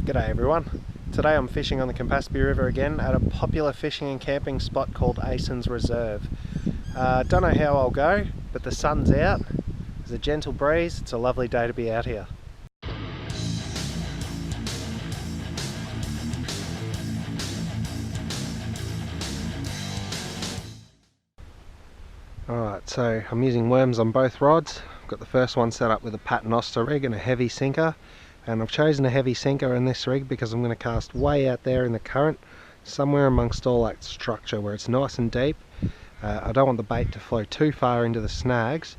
G'day everyone. Today I'm fishing on the Campaspe River again at a popular fishing and camping spot called Aysons Reserve. Don't know how I'll go, but the sun's out, there's a gentle breeze, it's a lovely day to be out here. Alright, so I'm using worms on both rods. I've got the first one set up with a paternoster rig and a heavy sinker. And I've chosen a heavy sinker in this rig because I'm going to cast way out there in the current, somewhere amongst all that structure where it's nice and deep. I don't want the bait to flow too far into the snags.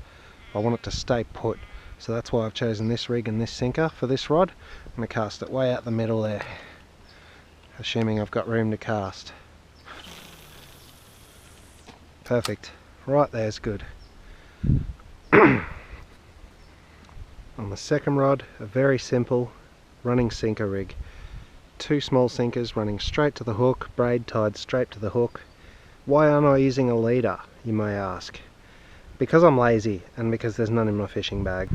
I want it to stay put. So that's why I've chosen this rig and this sinker for this rod. I'm going to cast it way out the middle there, assuming I've got room to cast. Perfect. Right there's good. On the second rod, a very simple running sinker rig. Two small sinkers running straight to the hook, braid tied straight to the hook. Why aren't I using a leader, you may ask? Because I'm lazy and because there's none in my fishing bag.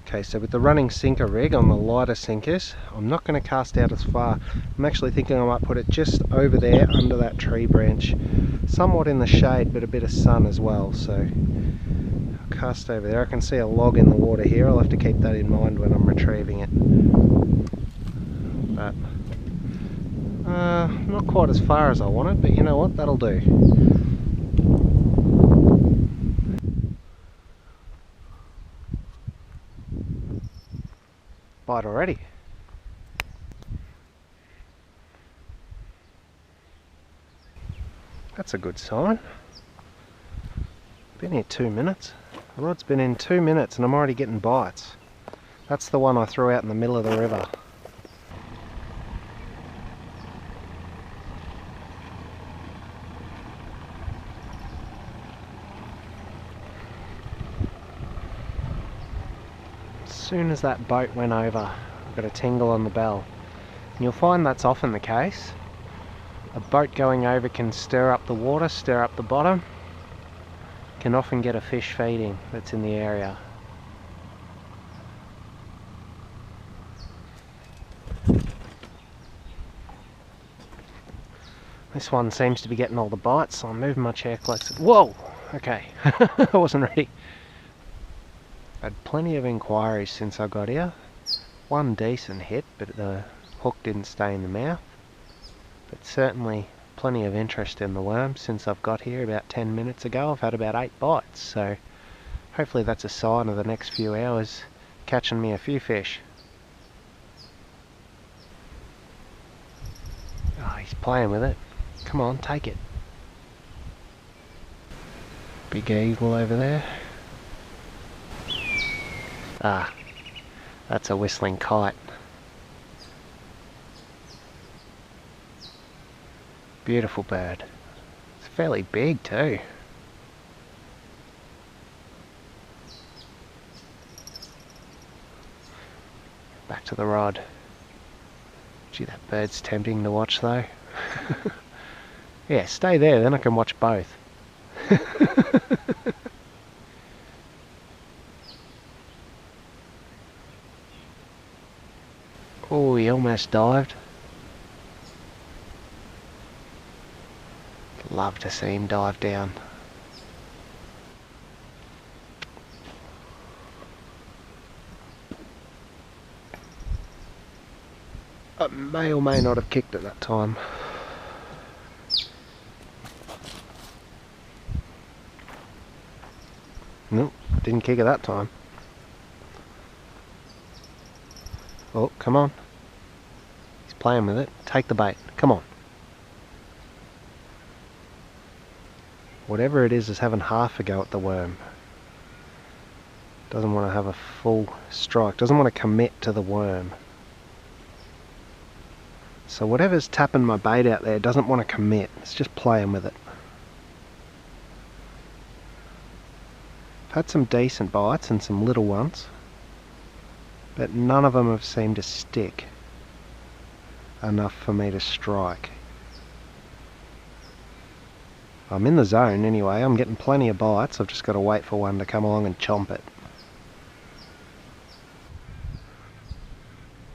Okay, so with the running sinker rig on the lighter sinkers, I'm not going to cast out as far. I'm actually thinking I might put it just over there under that tree branch, somewhat in the shade but a bit of sun as well. So cast over there. I can see a log in the water here. I'll have to keep that in mind when I'm retrieving it. But not quite as far as I wanted, but you know what, that'll do. Bite already. That's a good sign. Been here 2 minutes. The rod's been in 2 minutes and I'm already getting bites. That's the one I threw out in the middle of the river. As soon as that boat went over, I got a tingle on the bell. And you'll find that's often the case. A boat going over can stir up the water, stir up the bottom. Can often get a fish feeding that's in the area. This one seems to be getting all the bites, so I'm moving my chair closer. Whoa! Okay, I wasn't ready. Had plenty of inquiries since I got here. One decent hit, but the hook didn't stay in the mouth. But certainly plenty of interest in the worm since I've got here about 10 minutes ago. I've had about 8 bites, so hopefully that's a sign of the next few hours catching me a few fish. Oh, he's playing with it. Come on, take it. Big eagle over there. Ah, that's a whistling kite. Beautiful bird. It's fairly big too. Back to the rod. Gee, that bird's tempting to watch though. Yeah, stay there, then I can watch both. Oh, he almost dived. Love to see him dive down. I may or may not have kicked it that time. Nope, didn't kick it that time. Oh, come on. He's playing with it. Take the bait. Come on. Whatever it is having half a go at the worm. Doesn't want to have a full strike. Doesn't want to commit to the worm. So whatever's tapping my bait out there doesn't want to commit. It's just playing with it. I've had some decent bites and some little ones, but none of them have seemed to stick enough for me to strike. I'm in the zone anyway, I'm getting plenty of bites, I've just got to wait for one to come along and chomp it.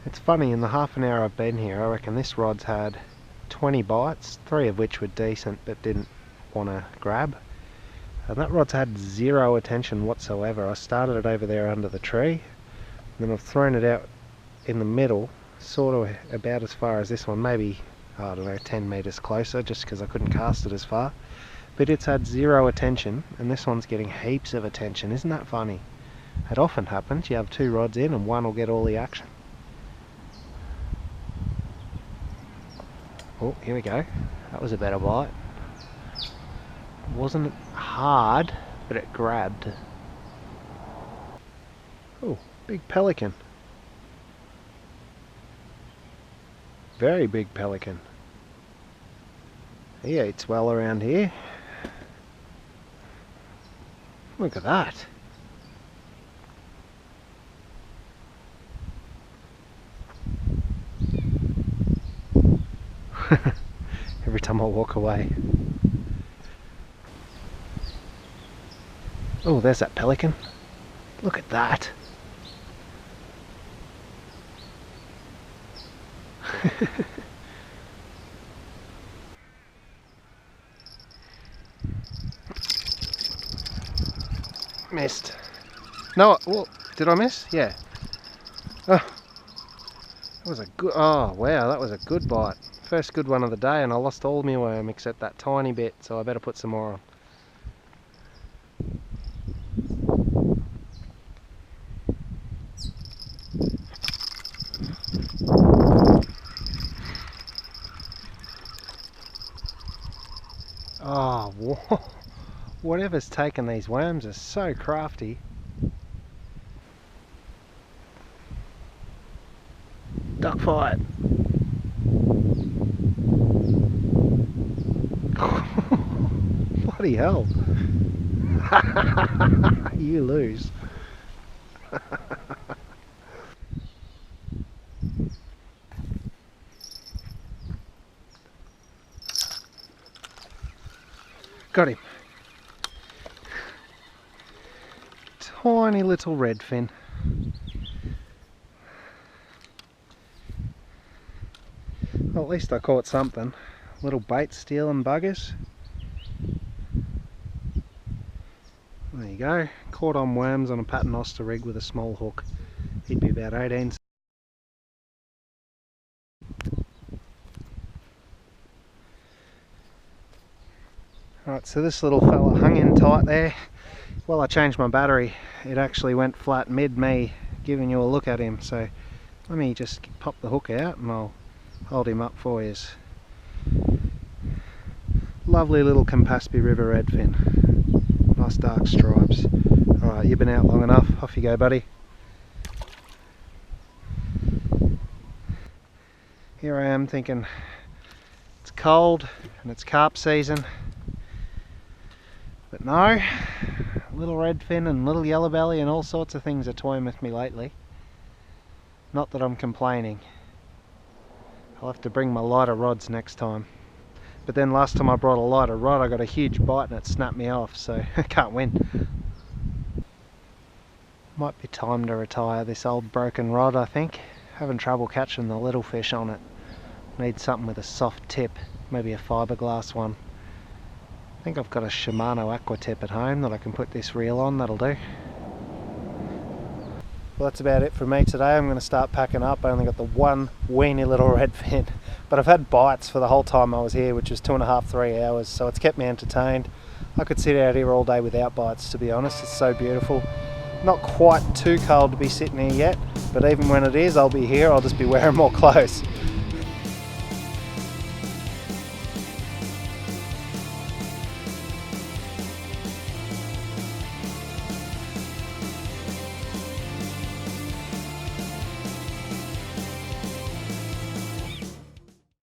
It's funny, in the half an hour I've been here, I reckon this rod's had 20 bites, 3 of which were decent but didn't want to grab. And that rod's had zero attention whatsoever. I started it over there under the tree, and then I've thrown it out in the middle, sort of about as far as this one, maybe, I don't know, 10 metres closer, just because I couldn't cast it as far. But it's had zero attention, and this one's getting heaps of attention. Isn't that funny? It often happens, you have 2 rods in and one will get all the action. Oh, here we go. That was a better bite. It wasn't hard, but it grabbed. Oh, big pelican. Very big pelican. He eats well around here. Look at that. Every time I walk away. Oh, there's that pelican. Look at that. Missed. No, well, did I miss? Yeah. Oh, that was a good. Oh wow, that was a good bite. First good one of the day, and I lost all my worm except that tiny bit, so I better put some more on. Oh, whoa. Whatever's taken these worms are so crafty. Duck fight. Bloody hell. You lose. Got him. Tiny little redfin. Well, at least I caught something. Little bait stealing buggers. There you go. Caught on worms on a paternoster rig with a small hook. He'd be about 18. Alright, so this little fella hung in tight there. Well, I changed my battery. It actually went flat mid-me giving you a look at him. So let me just pop the hook out and I'll hold him up for you. Lovely little Campaspe River redfin. Nice dark stripes. Alright, you've been out long enough. Off you go, buddy. Here I am thinking it's cold and it's carp season. But no, little redfin and little yellow belly and all sorts of things are toying with me lately. Not that I'm complaining. I'll have to bring my lighter rods next time. But then last time I brought a lighter rod I got a huge bite and it snapped me off, so I can't win. Might be time to retire this old broken rod, I think. Having trouble catching the little fish on it. Need something with a soft tip, maybe a fiberglass one. I think I've got a Shimano Aquatip at home that I can put this reel on, that'll do. Well, that's about it for me today. I'm going to start packing up. I only got the one weeny little redfin, but I've had bites for the whole time I was here, which was 2.5–3 hours, so it's kept me entertained. I could sit out here all day without bites, to be honest. It's so beautiful. Not quite too cold to be sitting here yet, but even when it is, I'll be here. I'll just be wearing more clothes.